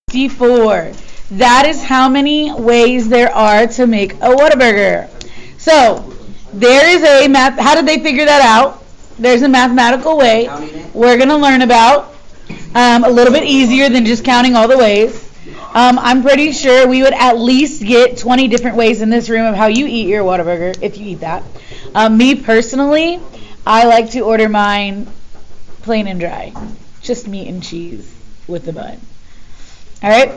54. That is how many ways there are to make a Whataburger. So, there is a math. How did they figure that out? There's a mathematical way we're going to learn about. A little bit easier than just counting all the ways. I'm pretty sure we would at least get 20 different ways in this room of how you eat your Whataburger, if you eat that. Me personally, I like to order mine plain and dry. Just meat and cheese with the bun. All right.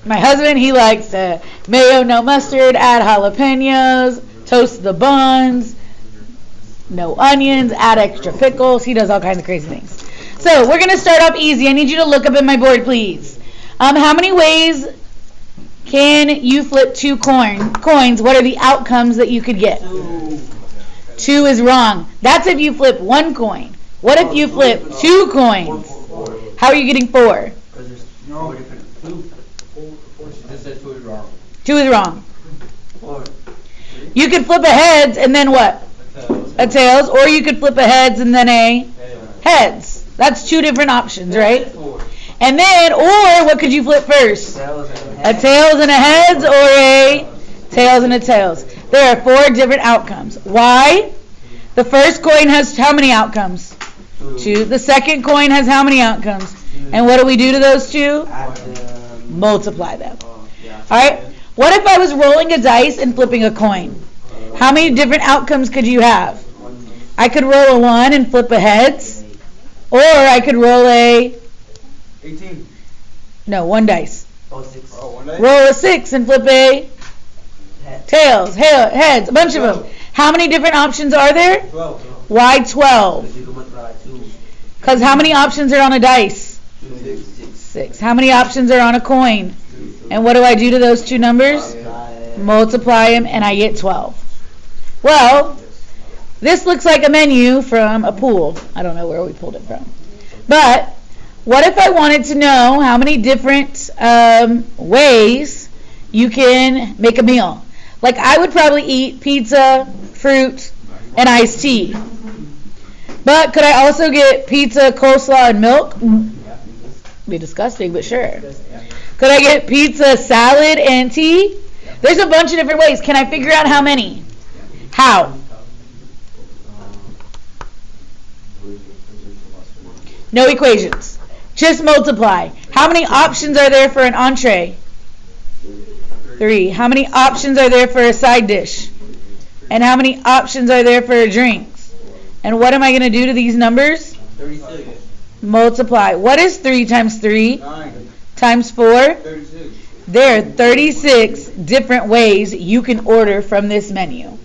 My husband, he likes mayo, no mustard, add jalapenos, toast the buns, no onions, add extra pickles. He does all kinds of crazy things. So we're going to start off easy. I need you to look up at my board, please. How many ways can you flip two coins? What are the outcomes that you could get? 2 is wrong. That's if you flip one coin. What if you flip 2 coins? How are you getting 4? Two is wrong. You could flip a heads and then what? A tails. Or you could flip a heads and then a heads. That's 2 different options, right? And then, or what could you flip first? A tails and a heads, or a tails and a tails. There are 4 different outcomes. Why? The first coin has how many outcomes? 2. The second coin has how many outcomes? And what do we do to those 2? Multiply them. Alright? What if I was rolling a dice and flipping a coin? How many different outcomes could you have? I could roll a 1 and flip a heads. Or I could roll a 18. No, 1 dice. One dice? Roll a 6 and flip a tails, heads, a bunch of them. How many different options are there? 12. Why 12? Because how many options are on a dice? 6. How many options are on a coin? And what do I do to those 2 numbers? Multiply them and I get 12. Well, this looks like a menu from a pool. I don't know where we pulled it from. But what if I wanted to know how many different ways you can make a meal? Like I would probably eat pizza, fruit, and iced tea. But could I also get pizza, coleslaw, and milk? Be disgusting, but sure. Could I get pizza, salad, and tea? There's a bunch of different ways. Can I figure out how many? How? No equations. Just multiply. How many options are there for an entree? 3. How many options are there for a side dish? And how many options are there for drinks? And what am I going to do to these numbers? 36. Multiply. What is 3 times 3? 9. Times 4? 36. There are 36 different ways you can order from this menu.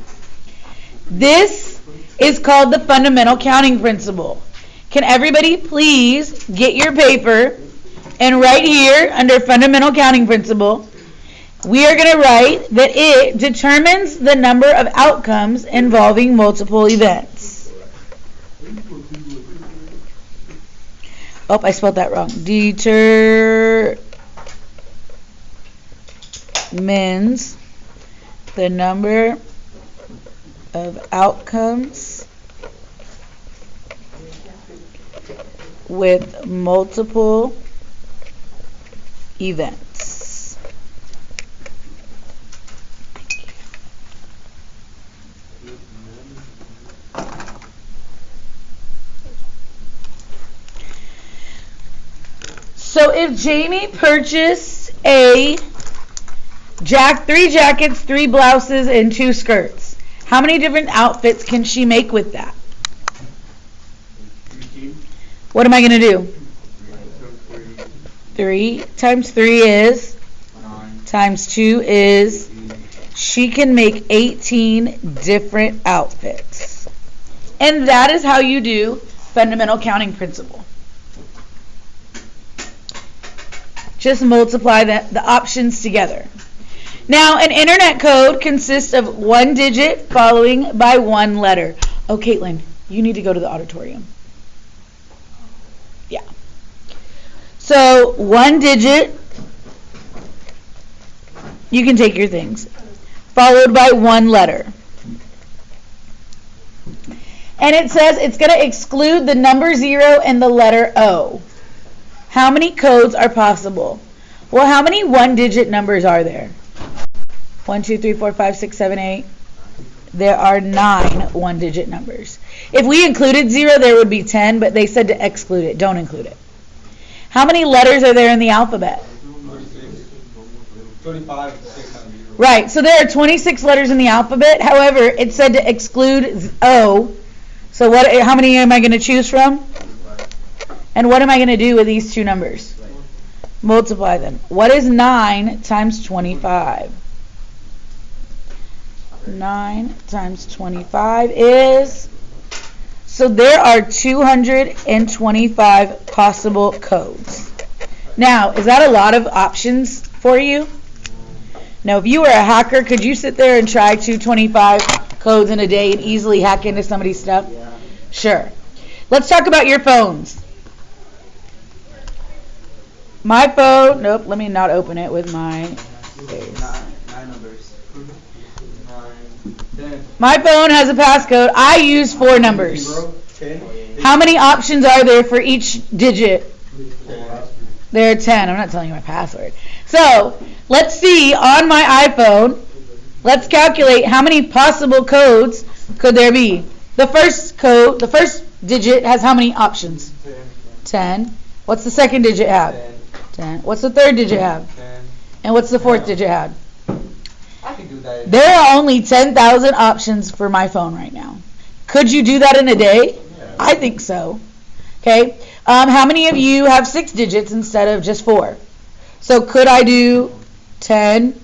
This is called the fundamental counting principle. Can everybody please get your paper and right here under fundamental counting principle, we are going to write that it determines the number of outcomes involving multiple events. Oh, I spelled that wrong. Determines the number of outcomes with multiple events. So if Jamie purchased three jackets, 3 blouses, and 2 skirts, how many different outfits can she make with that? What am I going to do? 3 times 3 is 9. Times 2 is, she can make 18 different outfits. And that is how you do fundamental counting principle. Just multiply the options together. Now, an internet code consists of 1 digit following by 1 letter. Oh, Caitlin, you need to go to the auditorium. Yeah. So 1 digit, you can take your things, followed by 1 letter. And it says it's going to exclude the number 0 and the letter O. How many codes are possible? Well, how many one-digit numbers are there? 1, 2, 3, 4, 5, 6, 7, 8. There are 9 one-digit numbers. If we included 0, there would be 10, but they said to exclude it. Don't include it. How many letters are there in the alphabet? 35, 600. Right, so there are 26 letters in the alphabet. However, it said to exclude O. So how many am I going to choose from? And what am I going to do with these two numbers? Multiply them. What is 9 times 25? 9 times 25 is... So there are 225 possible codes. Now, is that a lot of options for you? Now, if you were a hacker, could you sit there and try 225 codes in a day and easily hack into somebody's stuff? Yeah. Sure. Let's talk about your phones. My phone, nope, let me not open it with my face. 9 numbers. 9, 10. My phone has a passcode. I use 4 numbers. 10. How many options are there for each digit? There are 10. I'm not telling you my password. So, let's see on my iPhone, let's calculate how many possible codes could there be. The first digit has how many options? 10. What's the second digit have? 10. What's the third digit have? 10. And what's the fourth digit have? I can do that. There are only 10,000 options for my phone right now. Could you do that in a day? Yeah. I think so. Okay. How many of you have 6 digits instead of just 4? So could I do 10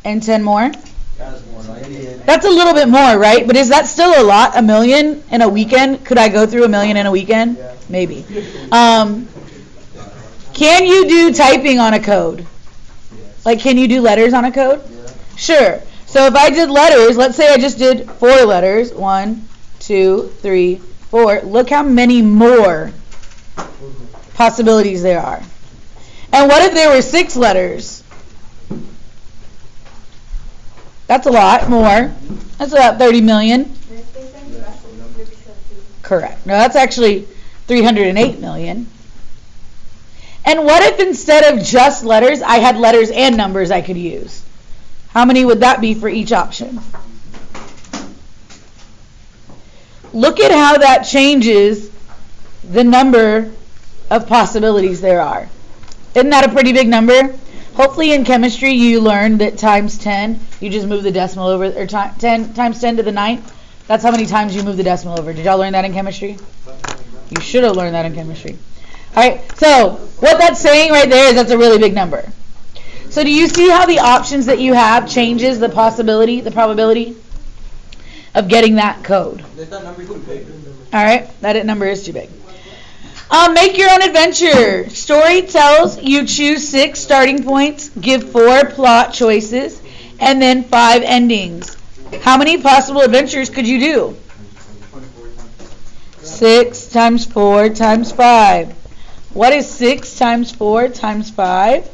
and 10 more? That's a little bit more, right? But is that still a lot? A million in a weekend? Could I go through a million in a weekend? Yeah. Maybe. Can you do typing on a code? Like, can you do letters on a code? Yeah. Sure. So if I did letters, let's say I just did 4 letters. 1, 2, 3, 4. Look how many more possibilities there are. And what if there were 6 letters? That's a lot more. That's about 30 million. Correct. No, that's actually 308 million. And what if instead of just letters, I had letters and numbers I could use? How many would that be for each option? Look at how that changes the number of possibilities there are. Isn't that a pretty big number? Hopefully in chemistry you learned that times 10, you just move the decimal over, or 10 times 10 to the 9th. That's how many times you move the decimal over. Did y'all learn that in chemistry? You should have learned that in chemistry. Alright, so what that's saying right there is that's a really big number. So do you see how the options that you have changes the possibility, the probability of getting that code? That number too big. Alright, that number is too big. Make your own adventure. Story tells you choose 6 starting points, give 4 plot choices, and then 5 endings. How many possible adventures could you do? 6 times 4 times 5. What is 6 times 4 times 5?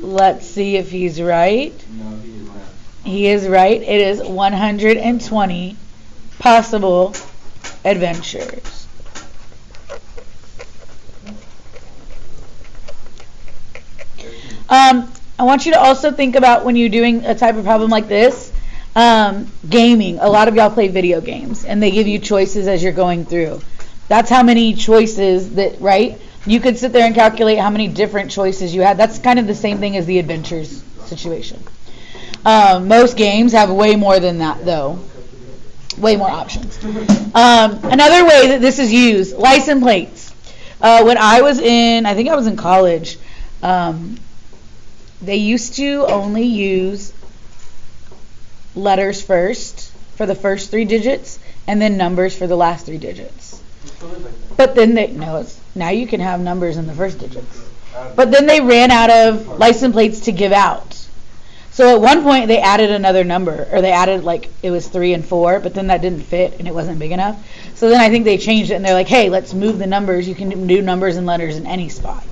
Let's see if he's right. No, he is not. He is right. It is 120 possible adventures. I want you to also think about when you're doing a type of problem like this, gaming. A lot of y'all play video games, and they give you choices as you're going through. That's how many choices that, right? You could sit there and calculate how many different choices you had. That's kind of the same thing as the adventures situation. Most games have way more than that, though. Way more options. Another way that this is used, license plates. When I was in college, they used to only use letters first for the first 3 digits and then numbers for the last 3 digits. But then now you can have numbers in the first digits. But then they ran out of license plates to give out. So at one point they added another number, or they added it was 3 and 4, but then that didn't fit and it wasn't big enough. So then I think they changed it and they're like, hey, let's move the numbers. You can do numbers and letters in any spot.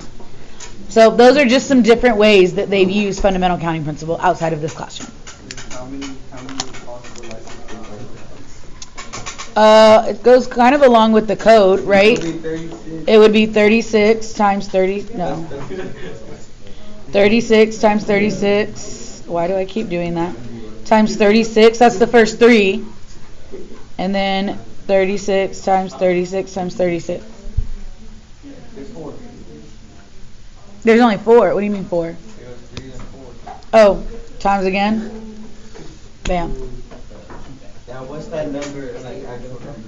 So those are just some different ways that they've used fundamental counting principle outside of this classroom. How many possible license It goes kind of along with the code, right? It'll be 36. It would be 36 times 30, no. 36 times 36, why do I keep doing that? Times 36, that's the first 3. And then 36 times 36 times 36. There's 4. There's only 4, what do you mean 4? It was 3 and 4. Oh, times again? Bam. Now what's that number, like actual number?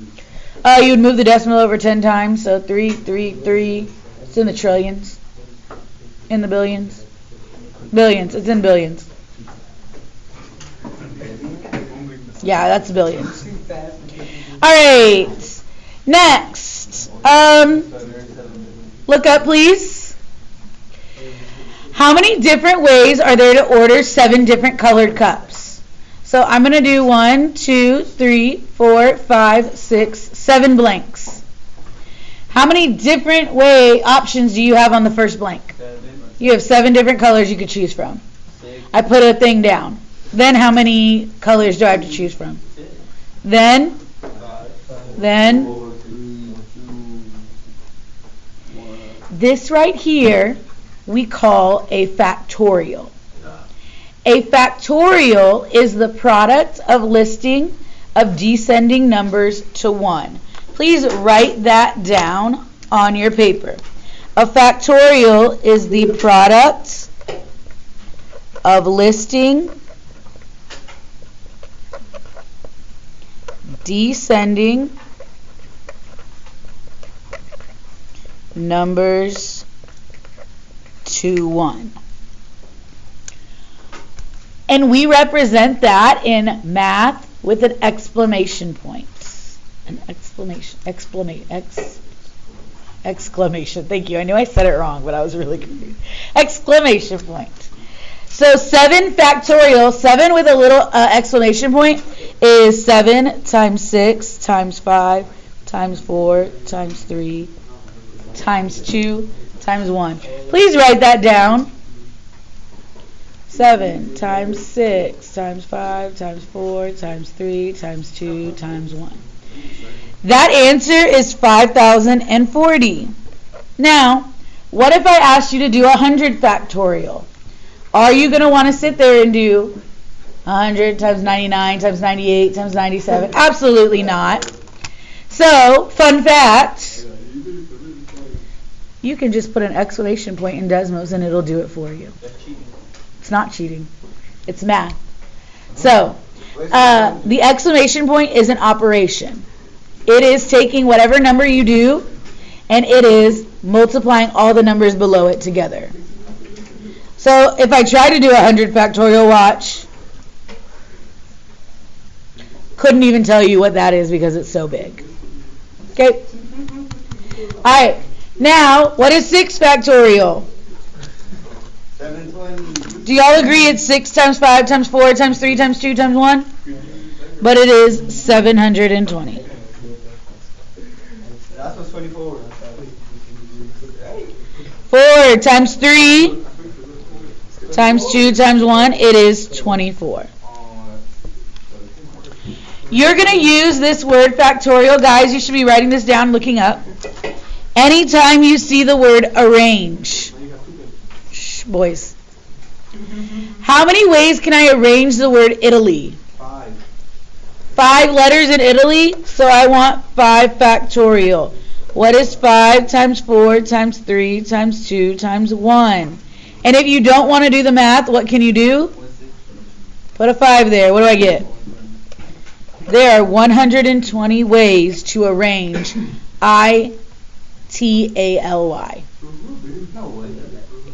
You would move the decimal over 10 times, so 3, 3, 3. It's in the trillions. In the billions. Billions, it's in billions. Yeah, that's billions. Alright, next. Look up, please. How many different ways are there to order 7 different colored cups? So I'm going to do 1, 2, 3, 4, 5, 6, 7 blanks. How many different options do you have on the first blank? 7. You have 7 different colors you could choose from. 6. I put a thing down. Then how many colors do I have to choose from? 6. Then, 5. then, 4, 3, 2, 1. this right here we call a factorial. A factorial is the product of listing of descending numbers to 1. Please write that down on your paper. A factorial is the product of listing descending numbers to 1. And we represent that in math with an exclamation point. An exclamation. Thank you. I knew I said it wrong, but I was really confused. Exclamation point. So 7 factorial, 7 with a little exclamation point, is 7 times 6 times 5 times 4 times 3 times 2 times 1. Please write that down. 7 times 6 times 5 times 4 times 3 times 2 times 1. That answer is 5,040. Now, what if I asked you to do 100 factorial? Are you going to want to sit there and do 100 times 99 times 98 times 97? Absolutely not. So, fun fact, you can just put an exclamation point in Desmos and it'll do it for you. It's not cheating. It's math. So, the exclamation point is an operation. It is taking whatever number you do and it is multiplying all the numbers below it together. So if I try to do 100 factorial, watch. Couldn't even tell you what that is because it's so big. Okay? Alright. Now, what is 6 factorial? 720. Do y'all agree it's 6 times 5 times 4 times 3 times 2 times 1? But it is 720. That's what's 24. 4 times 3 times 2 times 1, it is 24. You're going to use this word factorial. Guys, you should be writing this down, looking up. Anytime you see the word arrange. Shh, boys. How many ways can I arrange the word Italy? 5. 5 letters in Italy, so I want 5 factorial. What is 5 times 4 times 3 times 2 times 1? And if you don't want to do the math, what can you do? Put a 5 there. What do I get? There are 120 ways to arrange ITALY.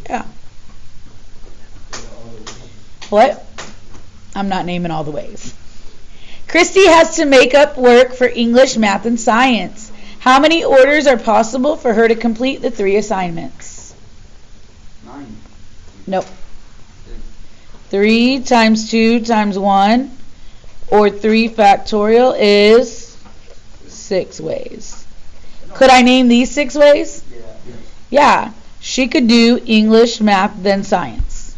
Yeah. What? I'm not naming all the ways. Christy has to make up work for English, math, and science. How many orders are possible for her to complete the 3 assignments? 9. Nope. 3 times 2 times 1, or 3 factorial is 6 ways. Could I name these 6 ways? Yeah. She could do English, math, then science.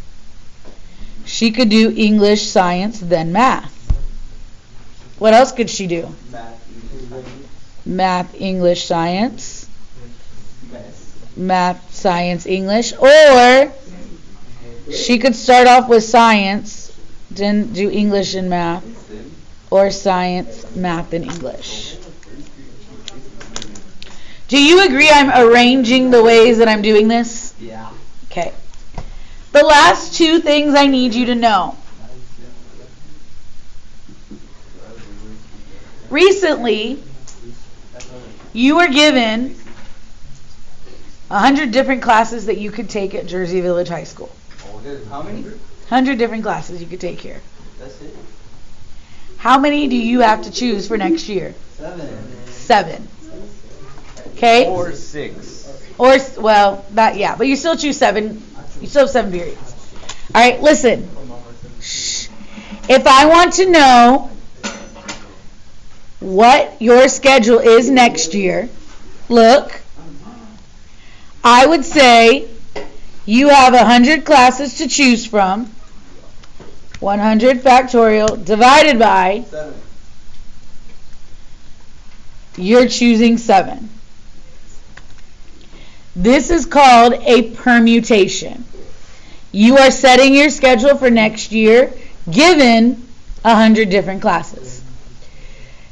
She could do English, science, then math. What else could she do? Math. math, English, science, math, science, English, or she could start off with science, then do English and math, or science, math, and English. Do you agree I'm arranging the ways that I'm doing this? Yeah. Okay. The last two things I need you to know. Recently, you were given 100 different classes that you could take at Jersey Village High School. How many? 100 different classes you could take here. That's it? How many do you have to choose for next year? 7. Okay? Or 6. Or, well, that, yeah, but you still choose 7. You still have 7 periods. All right, listen. Shh. If I want to know what your schedule is next year, look, I would say you have 100 classes to choose from. 100 factorial divided by 7. You're choosing 7. This is called a permutation. You are setting your schedule for next year given 100 different classes.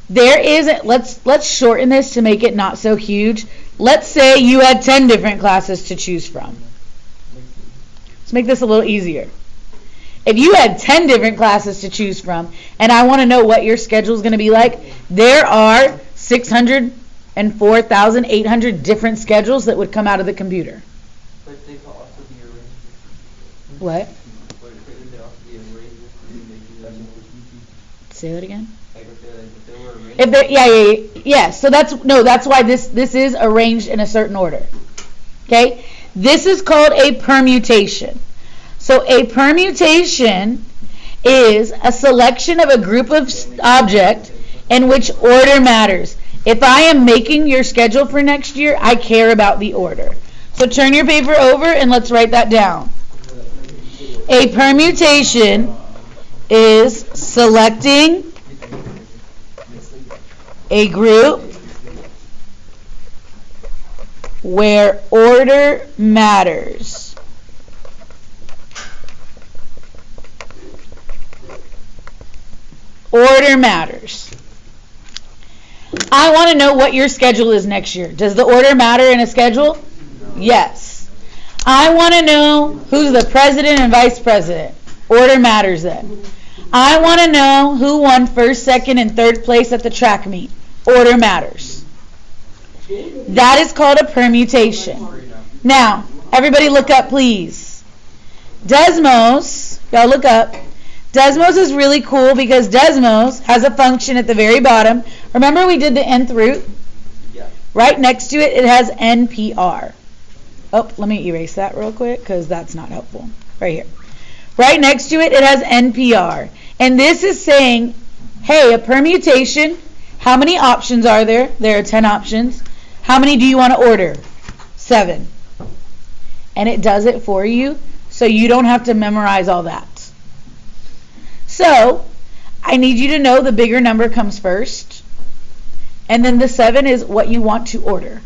There isn't, let's shorten this to make it not so huge. Let's say you had 10 different classes to choose from. Let's make this a little easier. If you had 10 different classes to choose from, and I want to know what your schedule is going to be like, there are 604,800 different schedules that would come out of the computer. But they could also be arranged. What? But couldn't they also be arranged? Say that again? Like if they were arranged? If they, yeah. So that's why this is arranged in a certain order. Okay? This is called a permutation. So a permutation is a selection of a group of object in which order matters. If I am making your schedule for next year, I care about the order. So turn your paper over and let's write that down. A permutation is selecting a group where order matters. Order matters. I want to know what your schedule is next year. Does the order matter in a schedule? No. Yes. I want to know who's the president and vice president. Order matters then. I want to know who won first, second, and third place at the track meet. Order matters. That is called a permutation. Now, everybody look up, please. Desmos, y'all look up. Desmos is really cool because Desmos has a function at the very bottom. Remember we did the nth root? Yeah. Right next to it, it has NPR. Oh, let me erase that real quick because that's not helpful. Right here. Right next to it, it has NPR. And this is saying, hey, a permutation, how many options are there? There are 10 options. How many do you want to order? 7. And it does it for you, so you don't have to memorize all that. So, I need you to know the bigger number comes first, and then the 7 is what you want to order.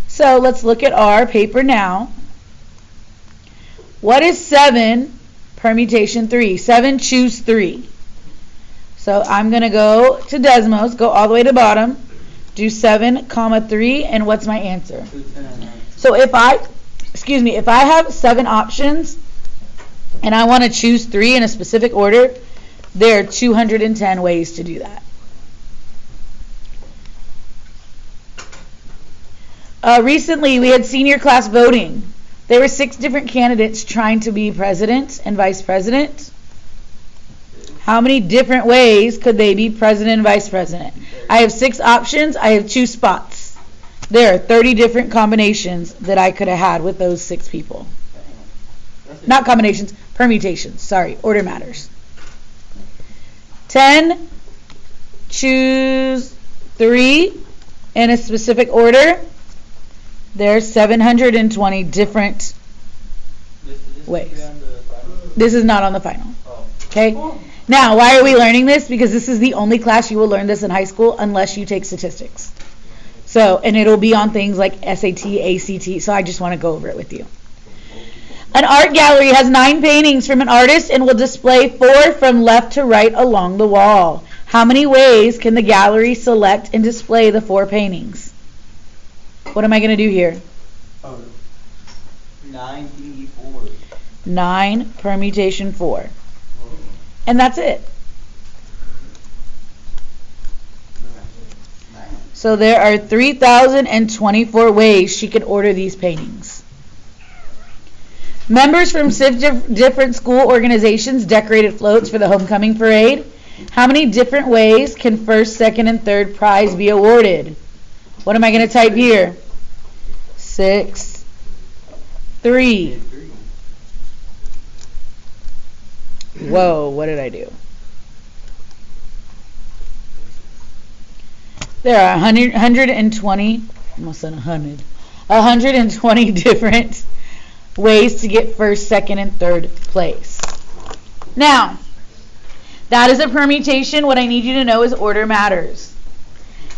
So, let's look at our paper now. What is 7 permutation 3? 7 choose 3. So, I'm going to go to Desmos, go all the way to the bottom, do 7, 3, and what's my answer? So, if I have 7 options, and I want to choose 3 in a specific order, there are 210 ways to do that. Recently, we had senior class voting. There were 6 different candidates trying to be president and vice president. How many different ways could they be president and vice president? I have 6 options. I have 2 spots. There are 30 different combinations that I could have had with those 6 people. Not combinations, permutations. Sorry, order matters. 10, choose 3 in a specific order. There's 720 different ways. This is not on the final. Okay? Now, why are we learning this? Because this is the only class you will learn this in high school unless you take statistics. So, and it'll be on things like SAT, ACT, so I just want to go over it with you. An art gallery has 9 paintings from an artist and will display 4 from left to right along the wall. How many ways can the gallery select and display the 4 paintings? What am I going to do here? 9 9 permutation 4. And that's it. So there are 3,024 ways she could order these paintings. Members from 6 different school organizations decorated floats for the homecoming parade. How many different ways can first, second, and third prize be awarded? What am I going to type here? 6, 3. Whoa, what did I do? There are 120, almost said 100, 120 different ways to get first, second, and third place. Now, that is a permutation. What I need you to know is order matters.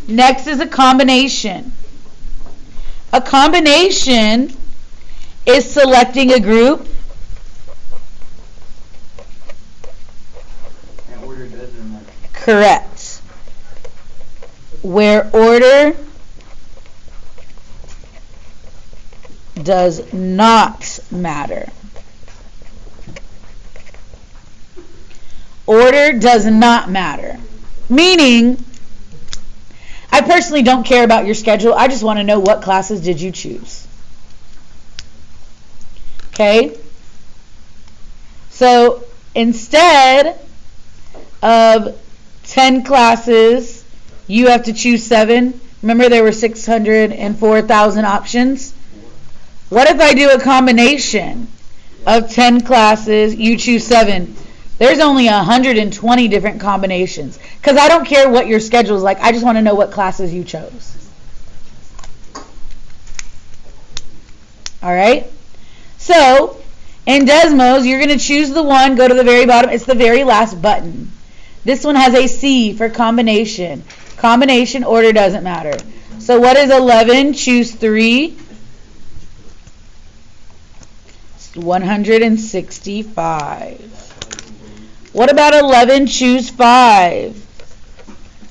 Next is a combination. A combination is selecting a group. And order doesn't matter. Correct. Where order does not matter. Order does not matter. Meaning, I personally don't care about your schedule. I just want to know what classes did you choose. Okay? So, instead of 10 classes, you have to choose 7. Remember there were 604,000 options? What if I do a combination of 10 classes, you choose 7? There's only 120 different combinations. Because I don't care what your schedule is like. I just want to know what classes you chose. Alright? So, in Desmos, you're going to choose the one, go to the very bottom. It's the very last button. This one has a C for combination. Combination order doesn't matter. So what is 11? Choose 3. 165. What about 11? Choose 5.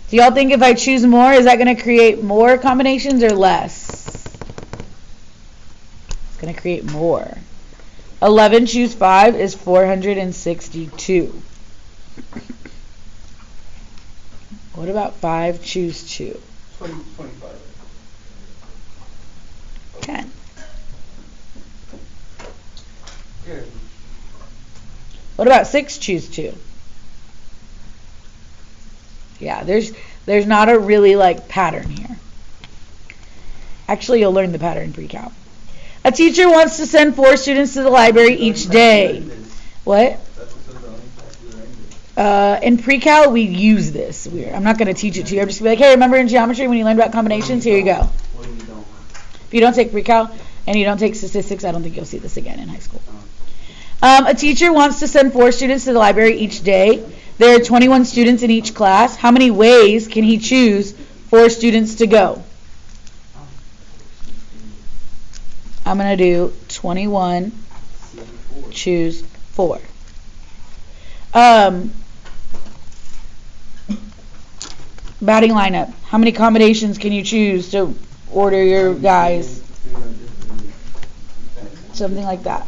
Do y'all think if I choose more, is that going to create more combinations or less? It's going to create more. 11 choose 5 is 462. What about 5 choose 2? 25. 10. Here. What about 6 choose 2? Yeah, there's not a really pattern here. Actually, you'll learn the pattern in pre-cal. A teacher wants to send 4 students to the library each day. What? In pre-cal, we use this. I'm not going to teach it to you. I'm just going to be like, hey, remember in geometry when you learned about combinations? Here you go. If you don't take pre-cal and you don't take statistics, I don't think you'll see this again in high school. A teacher wants to send 4 students to the library each day. There are 21 students in each class. How many ways can he choose 4 students to go? I'm going to do 21, choose 4. Batting lineup. How many combinations can you choose to order your guys? Something like that.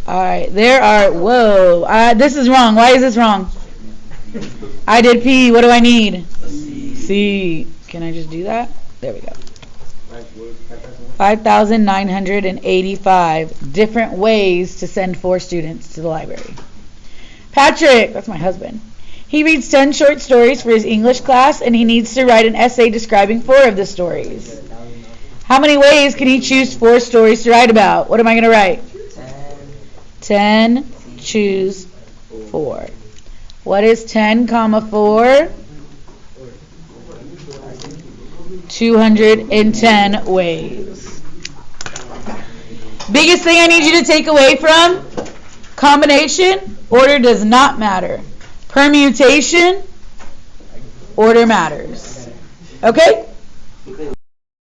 Alright, there are, whoa, this is wrong. Why is this wrong? I did P. What do I need? C. Can I just do that? There we go. 5,985 different ways to send 4 students to the library. Patrick, that's my husband. He reads 10 short stories for his English class, and he needs to write an essay describing 4 of the stories. How many ways can he choose 4 stories to write about? What am I going to write? 10, choose 4. What is 10, 4? 210 ways. Biggest thing I need you to take away from combination, order does not matter. Permutation, order matters. Okay? Keep it